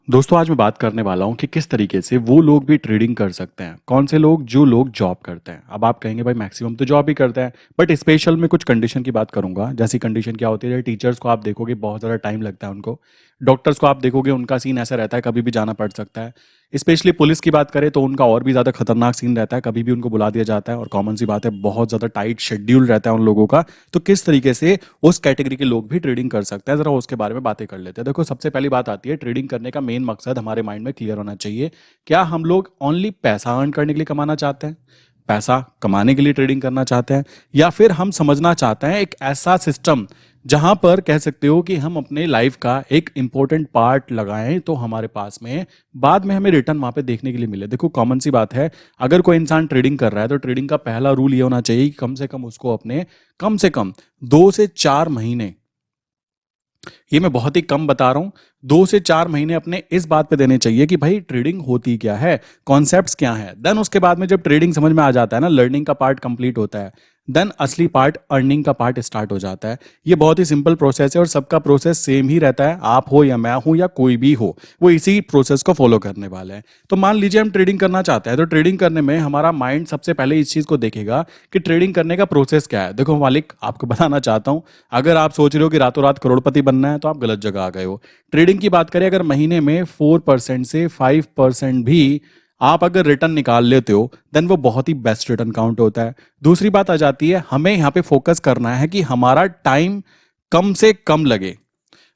दोस्तों आज मैं बात करने वाला हूँ कि किस तरीके से वो लोग भी ट्रेडिंग कर सकते हैं। कौन से लोग जो लोग जॉब करते हैं। अब आप कहेंगे भाई मैक्सिमम तो जॉब ही करते हैं, बट स्पेशल में कुछ कंडीशन की बात करूंगा। जैसी कंडीशन क्या होती है, टीचर्स को आप देखोगे बहुत ज़्यादा टाइम लगता है उनको। डॉक्टर्स को आप देखोगे उनका सीन ऐसा रहता है कभी भी जाना पड़ सकता है। स्पेशली पुलिस की बात करें तो उनका और भी ज़्यादा खतरनाक सीन रहता है, कभी भी उनको बुला दिया जाता है। और कॉमन सी बात है, बहुत ज़्यादा टाइट शेड्यूल रहता है उन लोगों का। तो किस तरीके से उस कैटेगरी के लोग भी ट्रेडिंग कर सकते हैं, जरा उसके बारे में बातें कर लेते हैं। देखो सबसे पहली बात आती है, ट्रेडिंग करने का मेन मकसद हमारे माइंड में क्लियर होना चाहिए। क्या हम लोग ओनली पैसा अर्न करने के लिए कमाना चाहते हैं, पैसा कमाने के लिए ट्रेडिंग करना चाहते हैं, या फिर हम समझना चाहते हैं एक ऐसा सिस्टम जहां पर कह सकते हो कि हम अपने लाइफ का एक इंपॉर्टेंट पार्ट लगाएं तो हमारे पास में बाद में हमें रिटर्न वहां पे देखने के लिए मिले। देखो कॉमन सी बात है, अगर कोई इंसान ट्रेडिंग कर रहा है तो ट्रेडिंग का पहला रूल ये होना चाहिए कि कम से कम उसको अपने कम से कम 2 से 4 महीने, ये मैं बहुत ही कम बता रहा हूं, 2 से 4 महीने अपने इस बात पे देने चाहिए कि भाई ट्रेडिंग होती क्या है, कॉन्सेप्ट्स क्या है। देन उसके बाद में जब ट्रेडिंग समझ में आ जाता है ना, लर्निंग का पार्ट कंप्लीट होता है, देन असली पार्ट अर्निंग का पार्ट स्टार्ट हो जाता है। ये बहुत ही सिंपल प्रोसेस है और सबका प्रोसेस सेम ही रहता है, आप हो या मैं हूं या कोई भी हो, वो इसी प्रोसेस को फॉलो करने वाले हैं। तो मान लीजिए हम ट्रेडिंग करना चाहते हैं, तो ट्रेडिंग करने में हमारा माइंड सबसे पहले इस चीज को देखेगा कि ट्रेडिंग करने का प्रोसेस क्या है। देखो मालिक, आपको बताना चाहता हूं, अगर आप सोच रहे हो कि रातों रात करोड़पति बनना है तो आप गलत जगह आ गए हो। ट्रेडिंग की बात करें, अगर महीने में 4% से 5% भी आप अगर रिटर्न निकाल लेते हो, देन वो बहुत ही बेस्ट रिटर्न काउंट होता है। दूसरी बात आ जाती है, हमें यहाँ पे फोकस करना है कि हमारा टाइम कम से कम लगे।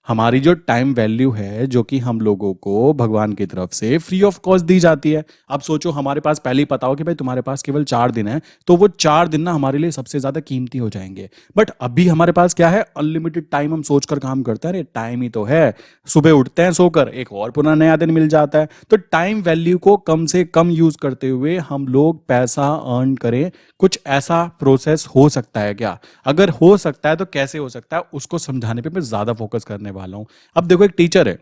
हमारी जो टाइम वैल्यू है, जो कि हम लोगों को भगवान की तरफ से फ्री ऑफ कॉस्ट दी जाती है। अब सोचो हमारे पास पहले ही पता हो कि भाई तुम्हारे पास केवल 4 दिन है, तो वो 4 दिन ना हमारे लिए सबसे ज्यादा कीमती हो जाएंगे। बट अभी हमारे पास क्या है, अनलिमिटेड टाइम। हम सोचकर काम करते हैं, अरे टाइम ही तो है, सुबह उठते हैं सोकर, एक और पुनः नया दिन मिल जाता है। तो टाइम वैल्यू को कम से कम यूज करते हुए हम लोग पैसा अर्न करें। कुछ ऐसा प्रोसेस हो सकता है क्या? अगर हो सकता है तो कैसे हो सकता है, उसको समझाने पे मैं ज्यादा फोकस करने वाला हूं। अब देखो एक टीचर है,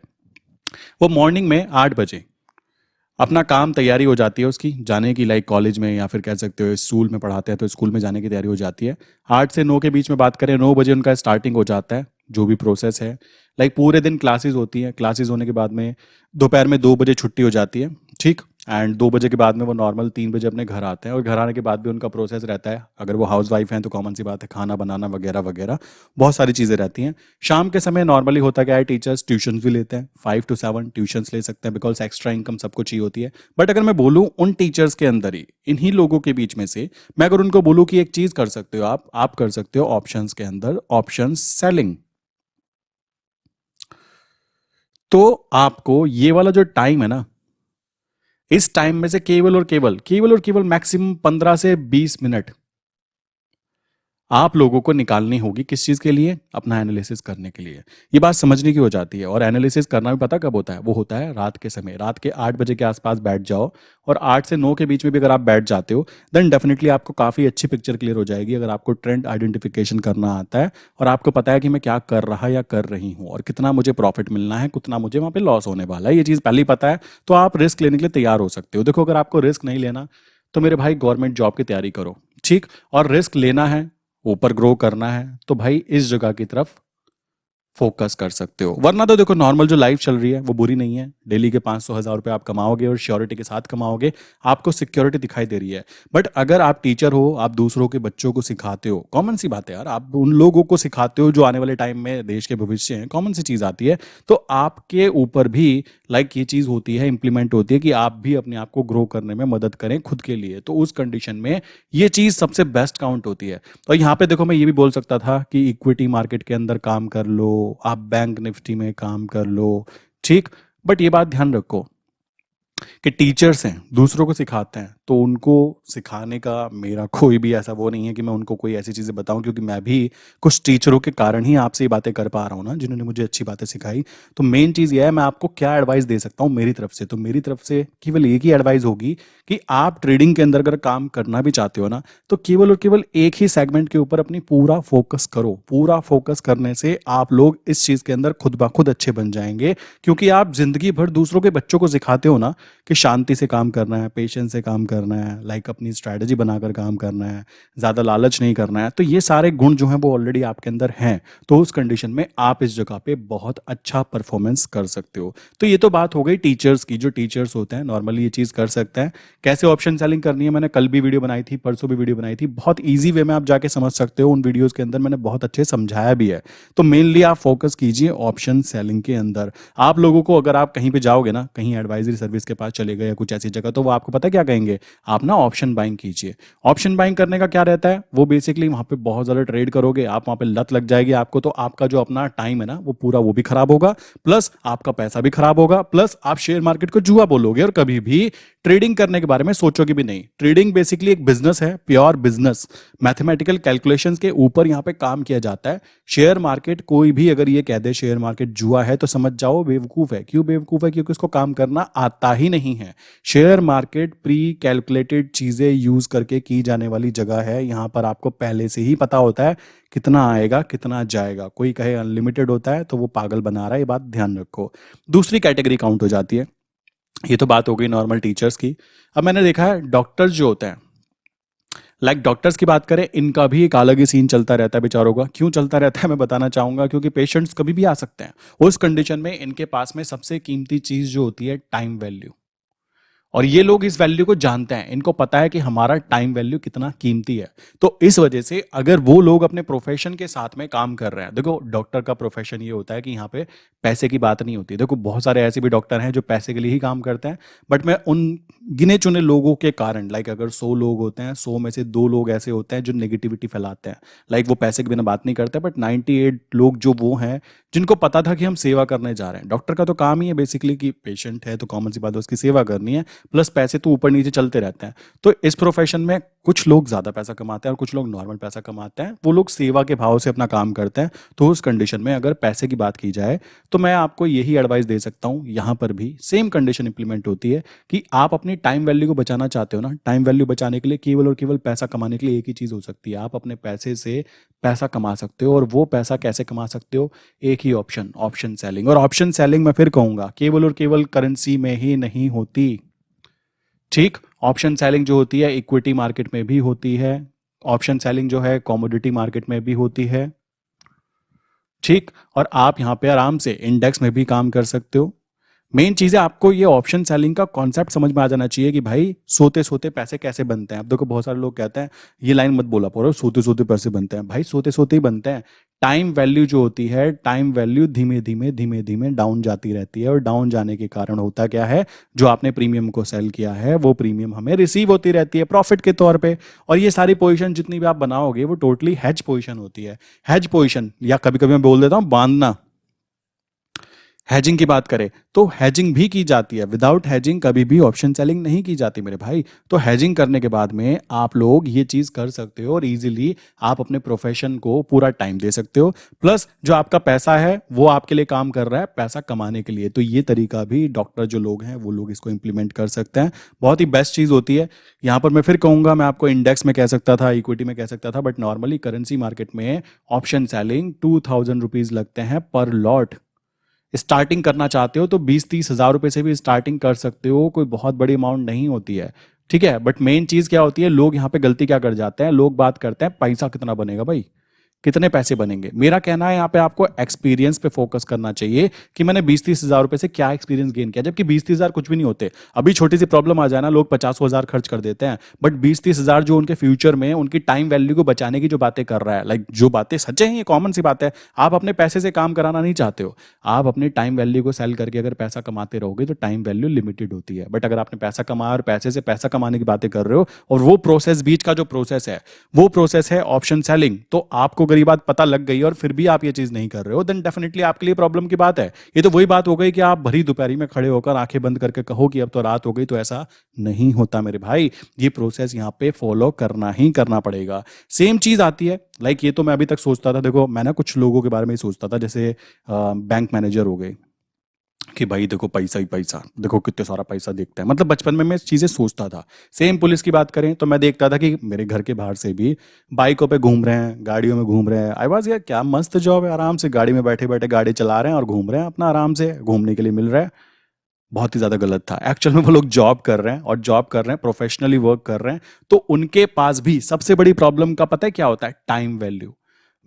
वो मॉर्निंग में 8 बजे अपना काम तैयारी हो जाती है उसकी जाने की, लाइक कॉलेज में या फिर कह सकते हो स्कूल में पढ़ाते हैं तो स्कूल में जाने की तैयारी हो जाती है। 8 से 9 के बीच में बात करें, 9 बजे उनका स्टार्टिंग हो जाता है जो भी प्रोसेस है। लाइक पूरे दिन क्लासेस होती हैं, क्लासेस होने के बाद में दोपहर में 2 बजे छुट्टी हो जाती है, ठीक। एंड 2 बजे के बाद में वो नॉर्मल 3 बजे अपने घर आते हैं, और घर आने के बाद भी उनका प्रोसेस रहता है, अगर वो हाउस वाइफ हैं तो कॉमन सी बात है, खाना बनाना वगैरह वगैरह, बहुत सारी चीज़ें रहती हैं। शाम के समय नॉर्मली होता क्या है, टीचर्स ट्यूशन भी लेते हैं, 5 to 7 ट्यूशन्स ले सकते हैं, बिकॉज एक्स्ट्रा इनकम सबको चाहिए होती है। बट अगर मैं बोलूँ उन टीचर्स के अंदर ही, इन्हीं लोगों के बीच में से मैं अगर उनको बोलूँ कि एक चीज़ कर सकते हो आप कर सकते हो ऑप्शंस के अंदर ऑप्शन सेलिंग, तो आपको ये वाला जो टाइम है ना, इस टाइम में से केवल और केवल मैक्सिमम 15 से 20 मिनट आप लोगों को निकालनी होगी। किस चीज के लिए? अपना एनालिसिस करने के लिए। ये बात समझने की हो जाती है, और एनालिसिस करना भी पता कब होता है, वो होता है रात के समय। रात के 8 बजे के आसपास बैठ जाओ, और 8 से 9 के बीच में भी अगर आप बैठ जाते हो, देन डेफिनेटली आपको काफी अच्छी पिक्चर क्लियर हो जाएगी। अगर आपको ट्रेंड आइडेंटिफिकेशन करना आता है और आपको पता है कि मैं क्या कर रहा या कर रही हूँ, और कितना मुझे प्रॉफिट मिलना है, कितना मुझे वहां पे लॉस होने वाला है, ये चीज पहले ही पता है, तो आप रिस्क लेने के लिए तैयार हो सकते हो। देखो अगर आपको रिस्क नहीं लेना तो मेरे भाई गवर्नमेंट जॉब की तैयारी करो, ठीक। और रिस्क लेना है, ऊपर ग्रो करना है, तो भाई इस जगह की तरफ फोकस कर सकते हो। वरना तो देखो नॉर्मल जो लाइफ चल रही है वो बुरी नहीं है। डेली के 500-1000 रुपए आप कमाओगे और श्योरिटी के साथ कमाओगे, आपको सिक्योरिटी दिखाई दे रही है। बट अगर आप टीचर हो, आप दूसरों के बच्चों को सिखाते हो, कॉमन सी बात है यार, आप उन लोगों को सिखाते हो जो आने वाले टाइम में देश के भविष्य हैं, कॉमन सी चीज आती है। तो आपके ऊपर भी लाइक ये चीज होती है, इंप्लीमेंट होती है कि आप भी अपने आप को ग्रो करने में मदद करें खुद के लिए। तो उस कंडीशन में ये चीज सबसे बेस्ट काउंट होती है। और यहाँ पे देखो मैं ये भी बोल सकता था कि इक्विटी मार्केट के अंदर काम कर लो, आप बैंक निफ्टी में काम कर लो, ठीक। बट ये बात ध्यान रखो कि टीचर्स हैं, दूसरों को सिखाते हैं, तो उनको सिखाने का मेरा कोई भी ऐसा वो नहीं है कि मैं उनको कोई ऐसी चीज़ें बताऊं, क्योंकि मैं भी कुछ टीचरों के कारण ही आपसे ये बातें कर पा रहा हूं ना, जिन्होंने मुझे अच्छी बातें सिखाई। तो मेन चीज़ ये है, मैं आपको क्या एडवाइस दे सकता हूं मेरी तरफ से, तो मेरी तरफ से केवल एक ही एडवाइस होगी कि आप ट्रेडिंग के अंदर अगर काम करना भी चाहते हो ना, तो केवल और केवल एक ही सेगमेंट के ऊपर अपनी पूरा फोकस करो। पूरा फोकस करने से आप लोग इस चीज़ के अंदर खुद ब खुद अच्छे बन जाएंगे, क्योंकि आप जिंदगी भर दूसरों के बच्चों को सिखाते हो ना कि शांति से काम करना है, पेशेंस से काम करना करना है, लाइक अपनी स्ट्रैटेजी बनाकर काम करना है, ज़्यादा लालच नहीं करना है, तो ये सारे गुण जो हैं वो ऑलरेडी आपके अंदर हैं। तो उस कंडीशन में आप इस जगह पे बहुत अच्छा परफॉर्मेंस कर सकते हो। तो ये तो बात हो गई टीचर्स की, जो टीचर्स होते हैं नॉर्मली ये चीज़ कर सकते हैं। कैसे ऑप्शन सेलिंग करनी है मैंने कल भी वीडियो बनाई थी, परसों भी वीडियो बनाई थी, बहुत ईजी वे में आप जाके समझ सकते हो। उन वीडियोज़ के अंदर मैंने बहुत अच्छे समझाया भी है। तो मेनली आप फोकस कीजिए ऑप्शन सेलिंग के अंदर। आप लोगों को अगर आप कहीं पे जाओगे ना, कहीं एडवाइजरी सर्विस के पास चले गए या कुछ ऐसी जगह, तो वो आपको पता है क्या कहेंगे, आप ना ऑप्शन बाइंग कीजिए। ऑप्शन बाइंग करने का क्या रहता है, वो बेसिकली वहां पे बहुत ज्यादा ट्रेड करोगे आप, वहां पे लत लग जाएगी आपको, तो आपका जो अपना टाइम है ना वो पूरा वो भी खराब होगा, प्लस आपका पैसा भी खराब होगा, प्लस आप शेयर मार्केट को जुआ बोलोगे और कभी भी ट्रेडिंग करने के बारे में सोचोगे भी नहीं। ट्रेडिंग बेसिकली एक बिजनेस है, प्योर बिजनेस, मैथमेटिकल कैलकुलेशंस के ऊपर यहाँ पे काम किया जाता है। शेयर मार्केट कोई भी अगर ये कह दे शेयर मार्केट जुआ है, तो समझ जाओ बेवकूफ है। क्यों बेवकूफ है? क्योंकि उसको काम करना आता ही नहीं है। शेयर मार्केट प्री कैलकुलेटेड चीजें यूज करके की जाने वाली जगह है। यहाँ पर आपको पहले से ही पता होता है कितना आएगा कितना जाएगा। कोई कहे अनलिमिटेड होता है तो वो पागल बना रहा है, ये बात ध्यान रखो। दूसरी कैटेगरी काउंट हो जाती है। ये तो बात हो गई नॉर्मल टीचर्स की। अब मैंने देखा है डॉक्टर्स जो होते हैं, लाइक डॉक्टर्स की बात करें, इनका भी एक अलग ही सीन चलता रहता है बेचारों का। क्यों चलता रहता है मैं बताना चाहूंगा, क्योंकि पेशेंट्स कभी भी आ सकते हैं। उस कंडीशन में इनके पास में सबसे कीमती चीज जो होती है टाइम वैल्यू, और ये लोग इस वैल्यू को जानते हैं। इनको पता है कि हमारा टाइम वैल्यू कितना कीमती है। तो इस वजह से अगर वो लोग अपने प्रोफेशन के साथ में काम कर रहे हैं, देखो डॉक्टर का प्रोफेशन ये होता है कि यहाँ पे पैसे की बात नहीं होती। देखो बहुत सारे ऐसे भी डॉक्टर हैं जो पैसे के लिए ही काम करते हैं, बट मैं उन गिने चुने लोगों के कारण, लाइक अगर 100 लोग होते हैं, 100 में से 2 लोग ऐसे होते हैं जो नेगेटिविटी फैलाते हैं, लाइक वो पैसे के बिना बात नहीं करते, बट 98 लोग जो वो हैं जिनको पता था कि हम सेवा करने जा रहे हैं। डॉक्टर का तो काम ही है बेसिकली कि पेशेंट है तो कॉमन सी बात है उसकी सेवा करनी है, प्लस पैसे तो ऊपर नीचे चलते रहते हैं। तो इस प्रोफेशन में कुछ लोग ज्यादा पैसा कमाते हैं और कुछ लोग नॉर्मल पैसा कमाते हैं। वो लोग सेवा के भाव से अपना काम करते हैं। तो उस कंडीशन में अगर पैसे की बात की जाए तो मैं आपको यही एडवाइस दे सकता हूं, यहां पर भी सेम कंडीशन इंप्लीमेंट होती है कि आप अपनी टाइम वैल्यू को बचाना चाहते हो ना। टाइम वैल्यू बचाने के लिए केवल और केवल पैसा कमाने के लिए एक ही चीज हो सकती है, आप अपने पैसे से पैसा कमा सकते हो। और वो पैसा कैसे कमा सकते हो? एक ही ऑप्शन, ऑप्शन सेलिंग। और ऑप्शन सेलिंग मैं फिर कहूंगा केवल और केवल करेंसी में ही नहीं होती। ठीक, ऑप्शन सेलिंग जो होती है इक्विटी मार्केट में भी होती है, ऑप्शन सेलिंग जो है कमोडिटी मार्केट में भी होती है। ठीक, और आप यहां पे आराम से इंडेक्स में भी काम कर सकते हो। मेन चीज है आपको ये ऑप्शन सेलिंग का कॉन्सेप्ट समझ में आ जाना चाहिए कि भाई सोते सोते पैसे कैसे बनते हैं। अब देखो बहुत सारे लोग कहते हैं, ये लाइन मत बोला पूरा, सोते सोते पैसे बनते हैं। भाई सोते सोते ही बनते हैं। टाइम वैल्यू जो होती है, टाइम वैल्यू धीमे धीमे धीमे धीमे डाउन जाती रहती है, और डाउन जाने के कारण होता क्या है, जो आपने प्रीमियम को सेल किया है वो प्रीमियम हमें रिसीव होती रहती है प्रॉफिट के तौर पे। और ये सारी पोजीशन जितनी भी आप बनाओगे वो टोटली हेज पोजीशन होती है। हेज पोजीशन, या कभी कभी मैं बोल देता हूं बांधना, हैजिंग की बात करें तो हैजिंग भी की जाती है। विदाउट हैजिंग कभी भी ऑप्शन सेलिंग नहीं की जाती मेरे भाई। तो हैजिंग करने के बाद में आप लोग ये चीज कर सकते हो और इजीली आप अपने प्रोफेशन को पूरा टाइम दे सकते हो। प्लस जो आपका पैसा है वो आपके लिए काम कर रहा है पैसा कमाने के लिए। तो ये तरीका भी डॉक्टर जो लोग हैं वो लोग इसको इंप्लीमेंट कर सकते हैं। बहुत ही बेस्ट चीज होती है। यहाँ पर मैं फिर कहूंगा, मैं आपको इंडेक्स में कह सकता था, इक्विटी में कह सकता था, बट नॉर्मली करेंसी मार्केट में ऑप्शन सेलिंग 2000 रुपीज लगते हैं पर लॉट। स्टार्टिंग करना चाहते हो तो 20-30 हज़ार रुपए से भी स्टार्टिंग कर सकते हो, कोई बहुत बड़ी अमाउंट नहीं होती है। ठीक है, बट मेन चीज क्या होती है, लोग यहाँ पे गलती क्या कर जाते हैं, लोग बात करते हैं पैसा कितना बनेगा भाई, कितने पैसे बनेंगे। मेरा कहना है यहाँ पे आपको एक्सपीरियंस पे फोकस करना चाहिए कि मैंने 20-30 हज़ार रुपए से क्या एक्सपीरियंस गेन किया। जबकि 20-30 हज़ार कुछ भी नहीं होते। अभी छोटी सी प्रॉब्लम आ जाए ना, लोग 50-100 हज़ार खर्च कर देते हैं, बट 20-30 हज़ार जो उनके फ्यूचर में उनकी टाइम वैल्यू को बचाने की जो बातें कर रहा है, लाइक जो बातें सच्चे हैं, ये कॉमन सी बात है। आप अपने पैसे से काम कराना नहीं चाहते हो, आप अपनी टाइम वैल्यू को सेल करके अगर पैसा कमाते रहोगे तो टाइम वैल्यू लिमिटेड होती है। बट अगर आपने पैसा कमाया और पैसे से पैसा कमाने की बातें कर रहे हो, और वो प्रोसेस बीच का जो प्रोसेस है वो प्रोसेस है ऑप्शन सेलिंग, तो आपको अगर ये बात पता लग गई और फिर भी आप ये चीज नहीं कर रहे हो, देन डेफिनेटली आपके लिए प्रॉब्लम की बात है। ये तो वही बात हो गई कि आप भरी दोपहरी में खड़े होकर आंखें बंद करके कहो कि अब तो रात हो गई, तो ऐसा नहीं होता मेरे भाई। ये प्रोसेस यहाँ पे फॉलो करना ही करना पड़ेगा। सेम चीज आती है, लाइक ये तो मैं अभी तक सोचता था, देखो मैं ना कुछ लोगों के बारे में ही सोचता था, जैसे बैंक मैनेजर हो गए कि भाई देखो पैसा ही पैसा, देखो कितने सारा पैसा देखता है। मतलब बचपन में मैं चीजें सोचता था। सेम पुलिस की बात करें तो मैं देखता था कि मेरे घर के बाहर से भी बाइकों पे घूम रहे हैं, गाड़ियों में घूम रहे हैं। आई वाज यार क्या मस्त जॉब है, आराम से गाड़ी में बैठे बैठे गाड़ी चला रहे हैं और घूम रहे हैं, अपना आराम से घूमने के लिए मिल रहा है। बहुत ही ज़्यादा गलत था। एक्चुअल में वो लोग जॉब कर रहे हैं और जॉब कर रहे हैं, प्रोफेशनली वर्क कर रहे हैं, तो उनके पास भी सबसे बड़ी प्रॉब्लम का पता है क्या होता है? Time value.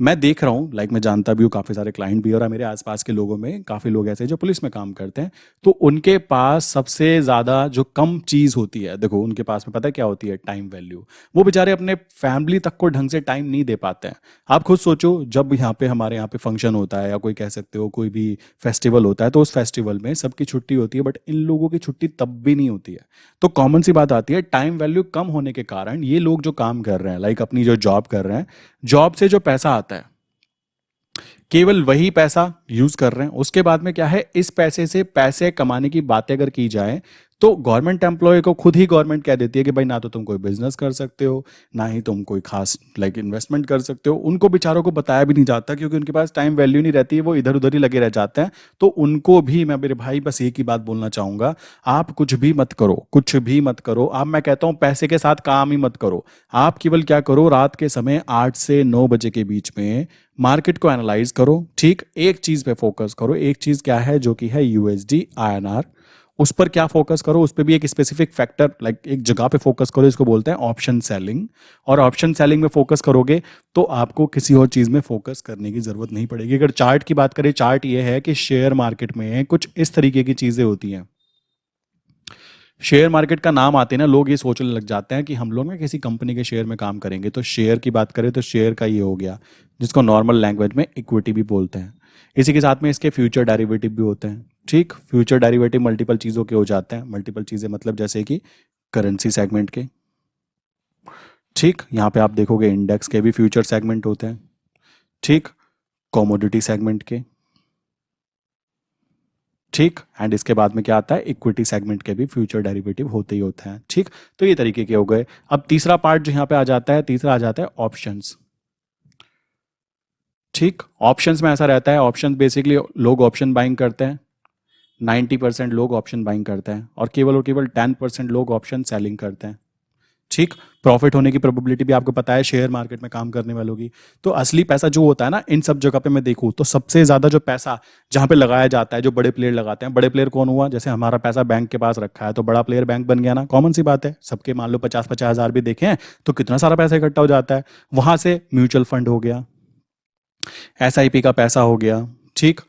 मैं देख रहा हूँ, लाइक मैं जानता भी हूँ, काफ़ी सारे क्लाइंट भी है और मेरे आसपास के लोगों में काफ़ी लोग ऐसे हैं जो पुलिस में काम करते हैं, तो उनके पास सबसे ज़्यादा जो कम चीज़ होती है, देखो उनके पास में पता है क्या होती है? Time value. वो बेचारे अपने फैमिली तक को ढंग से टाइम नहीं दे पाते हैं। आप खुद सोचो, जब यहाँ पे हमारे यहाँ पे फंक्शन होता है या कोई कह सकते हो कोई भी फेस्टिवल होता है, तो उस फेस्टिवल में सबकी छुट्टी होती है, बट इन लोगों की छुट्टी तब भी नहीं होती है। तो कॉमन सी बात आती है, टाइम वैल्यू कम होने के कारण ये लोग जो काम कर रहे हैं, लाइक अपनी जो जॉब कर रहे हैं, जॉब से जो पैसा आता है केवल वही पैसा यूज कर रहे हैं। उसके बाद में क्या है, इस पैसे से पैसे कमाने की बातें अगर की जाए तो गवर्नमेंट एम्प्लॉय को खुद ही गवर्नमेंट कह देती है कि भाई ना तो तुम कोई बिजनेस कर सकते हो, ना ही तुम कोई खास लाइक इन्वेस्टमेंट कर सकते हो। उनको बेचारों को बताया भी नहीं जाता क्योंकि उनके पास टाइम वैल्यू नहीं रहती है, वो इधर उधर ही लगे रह जाते हैं। तो उनको भी मैं, मेरे भाई, बस एक ही बात बोलना चाहूंगा, आप कुछ भी मत करो, कुछ भी मत करो। अब मैं कहता हूं पैसे के साथ काम ही मत करो। आप केवल क्या करो, रात के समय 8 से 9 बजे के बीच में मार्केट को एनालाइज करो। ठीक, एक चीज पे फोकस करो। एक चीज क्या है? जो कि है यूएसडी आईएनआर। उस पर क्या फोकस करो? उस पर भी एक स्पेसिफिक फैक्टर, लाइक एक जगह पे फोकस करो। इसको बोलते हैं ऑप्शन सेलिंग। और ऑप्शन सेलिंग में फोकस करोगे तो आपको किसी और चीज में फोकस करने की जरूरत नहीं पड़ेगी। अगर चार्ट की बात करें, चार्ट ये है कि शेयर मार्केट में कुछ इस तरीके की चीजें होती हैं। शेयर मार्केट का नाम आते हैं ना, लोग ये सोचने लग जाते हैं कि हम लोग ना किसी कंपनी के शेयर में काम करेंगे। तो शेयर की बात करें तो शेयर का ये हो गया, जिसको नॉर्मल लैंग्वेज में इक्विटी भी बोलते हैं। इसी के साथ में इसके फ्यूचर डेरिवेटिव भी होते हैं। ठीक, फ्यूचर डेरिवेटिव मल्टीपल चीज़ों के हो जाते हैं। मल्टीपल चीज़ें मतलब जैसे कि करेंसी सेगमेंट के। ठीक, यहाँ पे आप देखोगे इंडेक्स के भी फ्यूचर सेगमेंट होते हैं। ठीक, कॉमोडिटी सेगमेंट के। ठीक, एंड इसके बाद में क्या आता है? इक्विटी सेगमेंट के भी फ्यूचर डेरिवेटिव होते ही होते हैं। ठीक, तो ये तरीके के हो गए। अब तीसरा पार्ट जो यहाँ पे आ जाता है, तीसरा आ जाता है ऑप्शंस। ठीक, ऑप्शंस में ऐसा रहता है, ऑप्शंस बेसिकली लोग ऑप्शन बाइंग करते हैं। 90% लोग ऑप्शन बाइंग करते हैं और केवल 10% लोग ऑप्शन सेलिंग करते हैं। ठीक, प्रॉफिट होने की प्रोबेबिलिटी भी आपको पता है शेयर मार्केट में काम करने वालों की। तो असली पैसा जो होता है ना, इन सब जगह पे मैं देखूं तो सबसे ज्यादा जो पैसा जहां पे लगाया जाता है, जो बड़े प्लेयर लगाते हैं। बड़े प्लेयर कौन हुआ? जैसे हमारा पैसा बैंक के पास रखा है तो बड़ा प्लेयर बैंक बन गया ना, कॉमन सी बात है। सबके मान लो 50-50 हज़ार भी देखें तो कितना सारा पैसा इकट्ठा हो जाता है। वहां से म्यूचुअल फंड हो गया, एसआईपी का पैसा हो गया। ठीक,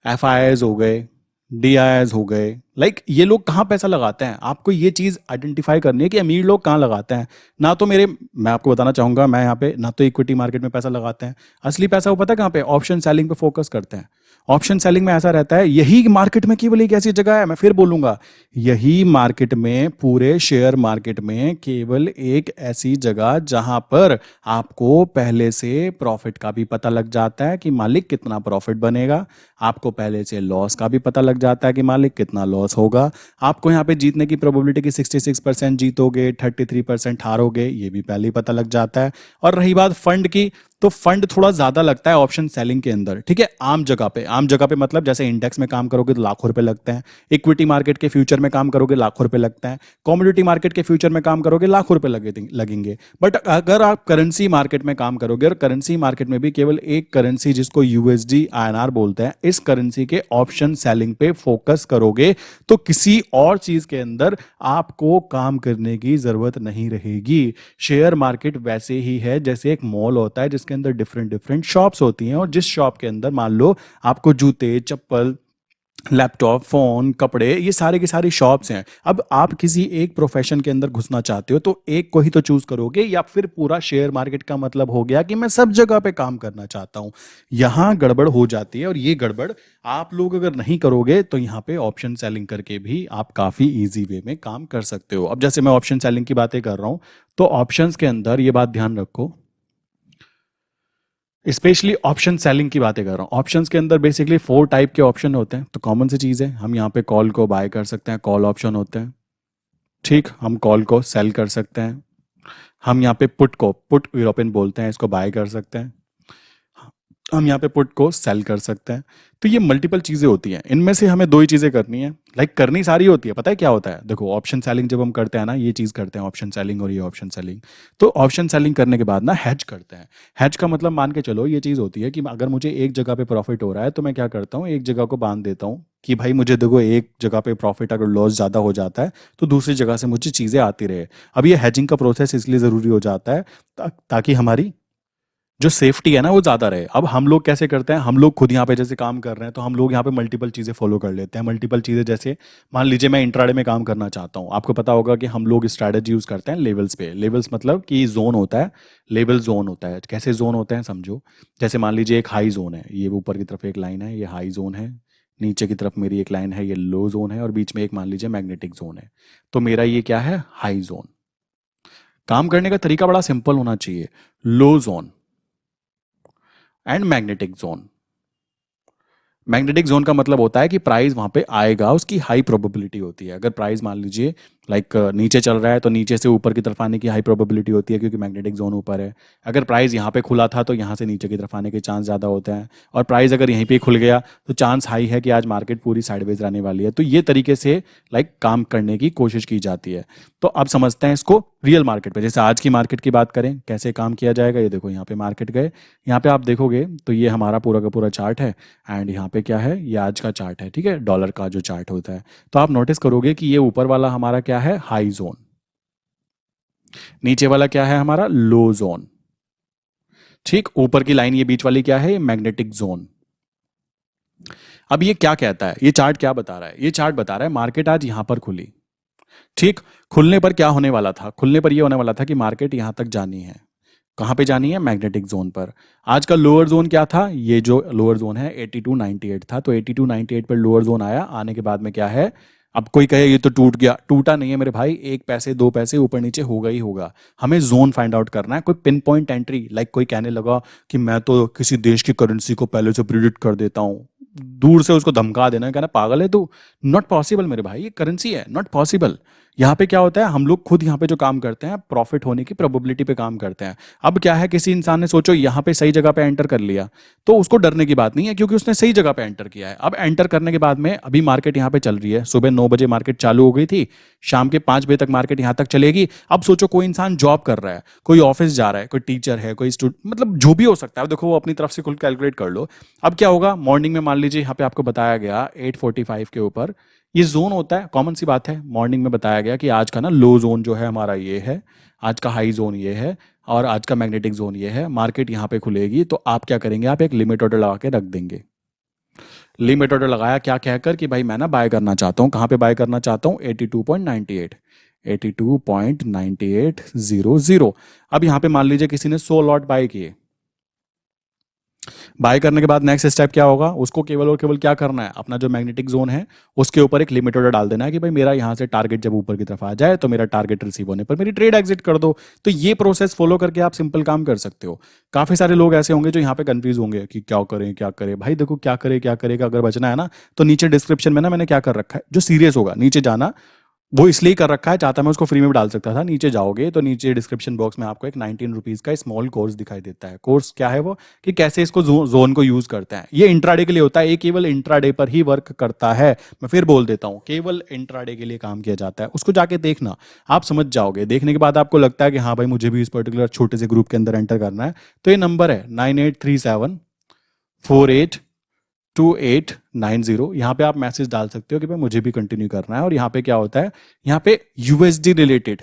एफआईआईज हो गए, डीआईआईज हो गए। लाइक ये लोग कहाँ पैसा लगाते हैं? आपको ये चीज आइडेंटिफाई करनी है कि अमीर लोग कहाँ लगाते हैं। ना तो मैं आपको बताना चाहूंगा, मैं यहाँ पे ना तो इक्विटी मार्केट में पैसा लगाते हैं। असली पैसा वो पता है कहाँ पे? ऑप्शन सेलिंग पे फोकस करते हैं। ऑप्शन सेलिंग में ऐसा रहता है, यही मार्केट में केवल एक ऐसी जगह है, मैं फिर बोलूंगा, यही मार्केट में, पूरे शेयर मार्केट में केवल एक ऐसी जगह जहां पर आपको पहले से प्रॉफिट का भी पता लग जाता है कि मालिक कितना प्रॉफिट बनेगा। आपको पहले से लॉस का भी पता लग जाता है कि मालिक कितना लॉस होगा। आपको यहाँ पे जीतने की प्रोबेबिलिटी कि 66% जीतोगे, 33% हारोगे, ये भी पहले ही पता लग जाता है। और रही बात फंड की, तो फंड थोड़ा ज्यादा लगता है ऑप्शन सेलिंग के अंदर। ठीक है, आम जगह पे मतलब जैसे इंडेक्स में काम करोगे तो लाखों रुपए लगते हैं, इक्विटी मार्केट के फ्यूचर में काम करोगे लाखों रुपए लगते हैं, कॉमोडिटी मार्केट के फ्यूचर में काम करोगे लाखों रुपए लगेंगे। बट अगर आप करेंसी मार्केट में काम करोगे, और करेंसी मार्केट में भी केवल एक करेंसी जिसको यूएसडी आईएनआर बोलते हैं, इस करेंसी के ऑप्शन सेलिंग पे फोकस करोगे तो किसी और चीज के अंदर आपको काम करने की जरूरत नहीं रहेगी। शेयर मार्केट वैसे ही है जैसे एक मॉल होता है जिसके अंदर डिफरेंट डिफरेंट शॉप्स होती हैं, और जिस शॉप के अंदर मान लो आपको जूते, चप्पल, लैपटॉप, फोन, कपड़े, ये सारे की सारी शॉप्स हैं। अब आप किसी एक प्रोफेशन के अंदर घुसना चाहते हो तो एक को ही तो चूज करोगे, या फिर पूरा शेयर मार्केट का मतलब हो गया कि मैं सब जगह पे काम करना चाहता हूं। यहां गड़बड़ हो जाती है, और ये गड़बड़ आप लोग अगर नहीं करोगे तो यहां पे ऑप्शन सेलिंग करके भी आप काफी इजी वे में काम कर सकते हो। अब जैसे मैं ऑप्शन सेलिंग की बातें कर रहा हूं, तो ऑप्शंस के अंदर ये बात ध्यान रखो, स्पेशली ऑप्शन सेलिंग की बातें कर रहा हूँ। ऑप्शंस के अंदर बेसिकली 4 टाइप के ऑप्शन होते हैं। तो कॉमन सी चीज़ है, हम यहाँ पे कॉल को बाय कर सकते हैं, कॉल ऑप्शन होते हैं। ठीक, हम कॉल को सेल कर सकते हैं। हम यहाँ पे पुट यूरोपियन बोलते हैं, इसको बाय कर सकते हैं। हम यहाँ पे पुट को सेल कर सकते हैं। तो ये मल्टीपल चीजें होती हैं, इनमें से हमें दो ही चीजें करनी है। लाइक करनी सारी होती है, पता है क्या होता है? देखो ऑप्शन सेलिंग जब हम करते हैं ना, ये चीज करते हैं ऑप्शन सेलिंग और ये ऑप्शन सेलिंग। तो ऑप्शन सेलिंग करने के बाद ना हेज करते हैं। हेज का मतलब मान के चलो ये चीज होती है कि अगर मुझे एक जगह पे प्रॉफिट हो रहा है तो मैं क्या करता हूँ, एक जगह को बांध देता हूँ कि भाई मुझे देखो एक जगह पे प्रॉफिट अगर लॉस ज़्यादा हो जाता है तो दूसरी जगह से मुझे चीज़ें आती रहे। अब ये हेजिंग का प्रोसेस इसलिए ज़रूरी हो जाता है ताकि हमारी जो सेफ्टी है ना वो ज़्यादा रहे। अब हम लोग कैसे करते हैं, हम लोग खुद यहाँ पे जैसे काम कर रहे हैं तो हम लोग यहाँ पे मल्टीपल चीज़ें फॉलो कर लेते हैं। मल्टीपल चीज़ें जैसे मान लीजिए मैं इंट्राडे में काम करना चाहता हूँ, आपको पता होगा कि हम लोग स्ट्रैटेजी यूज़ करते हैं लेवल्स पे। लेवल्स मतलब कि जोन होता है, लेवल जोन होता है। कैसे जोन होते हैं समझो, जैसे मान लीजिए एक हाई जोन है, ये ऊपर की तरफ एक लाइन है, ये हाई जोन है, नीचे की तरफ मेरी एक लाइन है, ये लो जोन है, और बीच में एक मान लीजिए मैग्नेटिक जोन है। तो मेरा ये क्या है, हाई जोन। काम करने का तरीका बड़ा सिंपल होना चाहिए। Low zone and magnetic zone. Magnetic zone का मतलब होता है कि प्राइस वहां पे आएगा, उसकी हाई प्रोबेबिलिटी होती है। अगर प्राइस मान लीजिए लाइक नीचे चल रहा है तो नीचे से ऊपर की तरफ आने की हाई प्रोबेबिलिटी होती है, क्योंकि मैग्नेटिक जोन ऊपर है। अगर प्राइस यहाँ पे खुला था तो यहाँ से नीचे की तरफ आने के चांस ज़्यादा होते हैं, और प्राइस अगर यहीं पे खुल गया तो चांस हाई है कि आज मार्केट पूरी साइडवेज रहने वाली है। तो ये तरीके से लाइक काम करने की कोशिश की जाती है। तो अब समझते हैं इसको रियल मार्केट पे। जैसे आज की मार्केट की बात करें कैसे काम किया जाएगा, ये देखो यहाँ पे मार्केट गए, यहाँ पे आप देखोगे तो ये हमारा पूरा का पूरा चार्ट है, एंड यहाँ पे क्या है, ये आज का चार्ट है, ठीक है, डॉलर का जो चार्ट होता है। तो आप नोटिस करोगे कि ये ऊपर वाला हमारा क्या है, हाई जोन, नीचे वाला क्या है हमारा, लो जोन। ठीक, ऊपर की लाइन ये बीच वाली क्या है, ये मैग्नेटिक जोन। अब ये क्या कहता है, ये चार्ट क्या बता रहा है, ये चार्ट बता रहा है मार्केट आज यहां पर खुली। ठीक, खुलने पर क्या होने वाला था, खुलने पर ये होने वाला था कि मार्केट यहां तक जानी है। कहां पे जानी है, मैग्नेटिक जोन पर। आज का लोअर जोन क्या था, ये जो लोअर जोन है 8298 था, तो 8298 पर लोअर जोन आया, आने के बाद में क्या है, अब कोई कहे ये तो टूट गया, टूटा नहीं है मेरे भाई, एक पैसे दो पैसे ऊपर नीचे होगा ही होगा। हमें जोन फाइंड आउट करना है, कोई पिन पॉइंट एंट्री, लाइक कोई कहने लगा कि मैं तो किसी देश की करेंसी को पहले से प्रिडिक्ट कर देता हूं, दूर से उसको धमका देना, कहना पागल है तू, नॉट पॉसिबल मेरे भाई, ये करेंसी है, नॉट पॉसिबल। यहाँ पे क्या होता है, हम लोग खुद यहाँ पे जो काम करते हैं प्रॉफिट होने की प्रोबेबिलिटी पे काम करते हैं। अब क्या है, किसी इंसान ने सोचो यहाँ पे सही जगह पे एंटर कर लिया, तो उसको डरने की बात नहीं है, क्योंकि उसने सही जगह पे एंटर किया है। अब एंटर करने के बाद में अभी मार्केट यहाँ पे चल रही है, सुबह 9 बजे मार्केट चालू हो गई थी, शाम के 5 बजे तक मार्केट यहाँ तक चलेगी। अब सोचो कोई इंसान जॉब कर रहा है, कोई ऑफिस जा रहा है, कोई टीचर है, कोई स्टूडेंट, मतलब जो भी हो सकता है, देखो वो अपनी तरफ से खुद कैलकुलेट कर लो। अब क्या होगा, मॉर्निंग में मान लीजिए यहाँ पे आपको बताया गया 845 के ऊपर ये जोन होता है, कॉमन सी बात है, मॉर्निंग में बताया गया कि आज का ना लो जोन जो है हमारा ये है, आज का हाई जोन ये है, और आज का मैग्नेटिक जोन ये है। मार्केट यहाँ पे खुलेगी तो आप क्या करेंगे, आप एक लिमिट ऑर्डर लगा के रख देंगे। लिमिट ऑर्डर लगाया क्या कहकर कि भाई मैं ना बाय करना चाहता हूँ, कहाँ पे बाय करना चाहता हूँ, 82.98, 82.9800। अब यहाँ पे मान लीजिए किसी ने 100 लॉट बाय किए। बाय करने के बाद नेक्स्ट स्टेप क्या होगा, उसको केवल और केवल क्या करना है, अपना जो मैग्नेटिक जोन है उसके ऊपर एक लिमिट ऑर्डर डाल देना है कि भाई मेरा यहां से टारगेट जब ऊपर की तरफ आ जाए तो मेरा टारगेट रिसीव होने पर मेरी ट्रेड एग्जिट कर दो। तो ये प्रोसेस फॉलो करके आप सिंपल काम कर सकते हो। काफी सारे लोग ऐसे होंगे जो यहाँ पे कंफ्यूज होंगे कि क्या करें क्या करें। भाई देखो क्या करे क्या करेगा, अगर बचना है ना तो नीचे डिस्क्रिप्शन में ना मैंने क्या कर रखा है, जो सीरियस होगा नीचे जाना, वो इसलिए कर रखा है, चाहता मैं उसको फ्री में भी डाल सकता था। नीचे जाओगे तो नीचे डिस्क्रिप्शन बॉक्स में आपको एक 19 रुपीज का स्मॉल कोर्स दिखाई देता है। कोर्स क्या है वो, कि कैसे इसको जोन को यूज करते हैं। ये इंट्राडे के लिए होता है, ये केवल इंट्राडे पर ही वर्क करता है। मैं फिर बोल देता हूँ, केवल इंट्राडे के लिए काम किया जाता है। उसको जाके देखना, आप समझ जाओगे। देखने के बाद आपको लगता है कि हाँ भाई मुझे भी इस पर्टिकुलर छोटे से ग्रुप के अंदर एंटर करना है, तो ये नंबर है 9837482890। यहाँ पे आप मैसेज डाल सकते हो कि भाई मुझे भी कंटिन्यू करना है। और यहाँ पे क्या होता है, यहाँ पे यूएसडी रिलेटेड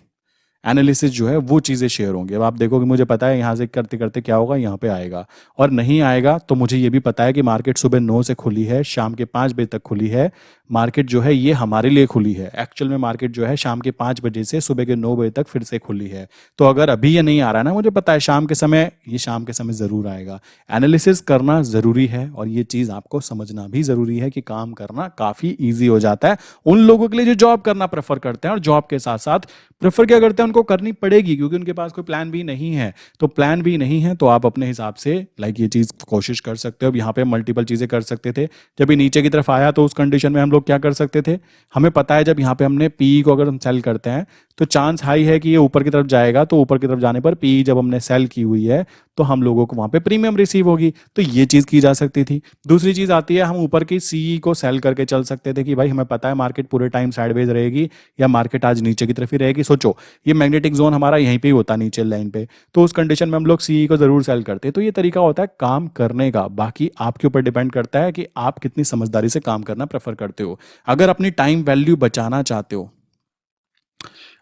एनालिसिस जो है वो चीज़ें शेयर होंगी। अब आप देखोगे मुझे पता है यहाँ से करते करते क्या होगा, यहाँ पे आएगा, और नहीं आएगा तो मुझे ये भी पता है कि मार्केट सुबह 9 से खुली है, शाम के 5 बजे तक खुली है। मार्केट जो है ये हमारे लिए खुली है, एक्चुअल में मार्केट जो है शाम के 5 बजे से सुबह के 9 बजे तक फिर से खुली है। तो अगर अभी ये नहीं आ रहा है ना, मुझे पता है शाम के समय, ये शाम के समय जरूर आएगा। एनालिसिस करना जरूरी है, और ये चीज़ आपको समझना भी जरूरी है कि काम करना काफ़ी ईजी हो जाता है उन लोगों के लिए जो जॉब करना प्रेफर करते हैं, और जॉब के साथ साथ प्रेफर क्या करते हैं, उनको करनी पड़ेगी क्योंकि उनके पास कोई प्लान भी नहीं है। तो प्लान भी नहीं है तो आप अपने हिसाब से लाइक ये चीज़ कोशिश कर सकते हो। अब यहाँ पे मल्टीपल चीज़ें कर सकते थे, जब ये नीचे की तरफ आया तो उस कंडीशन में हम लोग लोग क्या कर सकते थे, हमें पता है जब यहाँ पे हमने पी को अगर हम सेल करते हैं तो चांस हाई है कि ये ऊपर की तरफ जाएगा, तो ऊपर की तरफ जाने पर पी जब हमने सेल की हुई है तो हम लोगों को वहाँ पे प्रीमियम रिसीव होगी, तो ये चीज़ की जा सकती थी। दूसरी चीज़ आती है, हम ऊपर की सी को सेल करके चल सकते थे कि भाई हमें पता है मार्केट पूरे टाइम साइडवेज रहेगी या मार्केट आज नीचे की तरफ ही रहेगी। सोचो ये मैग्नेटिक जोन हमारा यहीं पे ही होता नीचे लाइन पे, तो उस कंडीशन में हम लोग सी को जरूर सेल करते हैं। तो ये तरीका होता है काम करने का। बाकी आपके ऊपर डिपेंड करता है कि आप कितनी समझदारी से काम करना प्रेफर करते हो। अगर अपनी टाइम वैल्यू बचाना चाहते हो,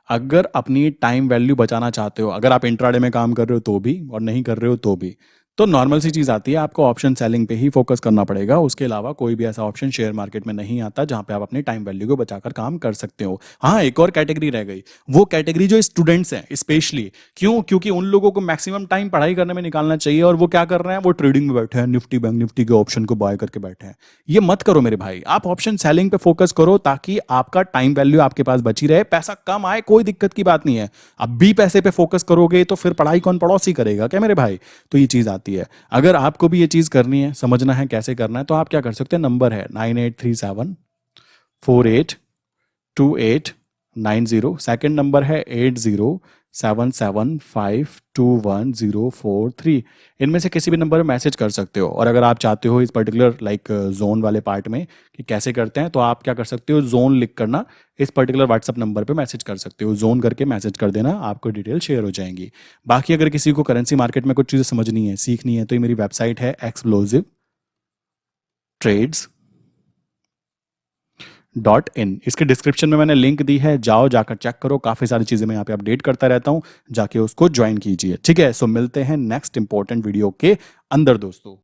अगर अपनी टाइम वैल्यू बचाना चाहते हो, अगर आप इंट्राडे में काम कर रहे हो तो भी और नहीं कर रहे हो तो भी, तो नॉर्मल सी चीज़ आती है, आपको ऑप्शन सेलिंग पे ही फोकस करना पड़ेगा। उसके अलावा कोई भी ऐसा ऑप्शन शेयर मार्केट में नहीं आता जहां पे आप अपनी टाइम वैल्यू को बचाकर काम कर सकते हो। हाँ, एक और कैटेगरी रह गई, वो कैटेगरी जो स्टूडेंट्स हैं स्पेशली। क्यों? क्योंकि उन लोगों को मैक्सिमम टाइम पढ़ाई करने में निकालना चाहिए और वो क्या कर रहे हैं, वो ट्रेडिंग में बैठे हैं, निफ्टी बैंक निफ्टी के ऑप्शन को बाय करके बैठे हैं। ये मत करो मेरे भाई, आप ऑप्शन सेलिंग पे फोकस करो ताकि आपका टाइम वैल्यू आपके पास बची रहे। पैसा कम आए कोई दिक्कत की बात नहीं है, अब भी पैसे पे फोकस करोगे तो फिर पढ़ाई कौन पड़ोसी करेगा क्या मेरे भाई? तो ये चीज आती है। अगर आपको भी ये चीज करनी है, समझना है कैसे करना है, तो आप क्या कर सकते हैं, नंबर है 9837482890। सेकंड नंबर है 8077521043। इनमें से किसी भी नंबर में मैसेज कर सकते हो। और अगर आप चाहते हो इस पर्टिकुलर लाइक जोन वाले पार्ट में कि कैसे करते हैं, तो आप क्या कर सकते हो, जोन लिख करना इस पर्टिकुलर व्हाट्सअप नंबर पे मैसेज कर सकते हो। जोन करके मैसेज कर देना, आपको डिटेल शेयर हो जाएंगी। बाकी अगर किसी को करेंसी मार्केट में कुछ चीज़ें समझनी है, सीखनी है, तो ये मेरी वेबसाइट है explosivtrades.in। इसके डिस्क्रिप्शन में मैंने लिंक दी है, जाओ जाकर चेक करो। काफ़ी सारी चीज़ें मैं यहाँ पे अपडेट करता रहता हूँ, जाके उसको ज्वाइन कीजिए। ठीक है, सो मिलते हैं नेक्स्ट इंपॉर्टेंट वीडियो के अंदर दोस्तों।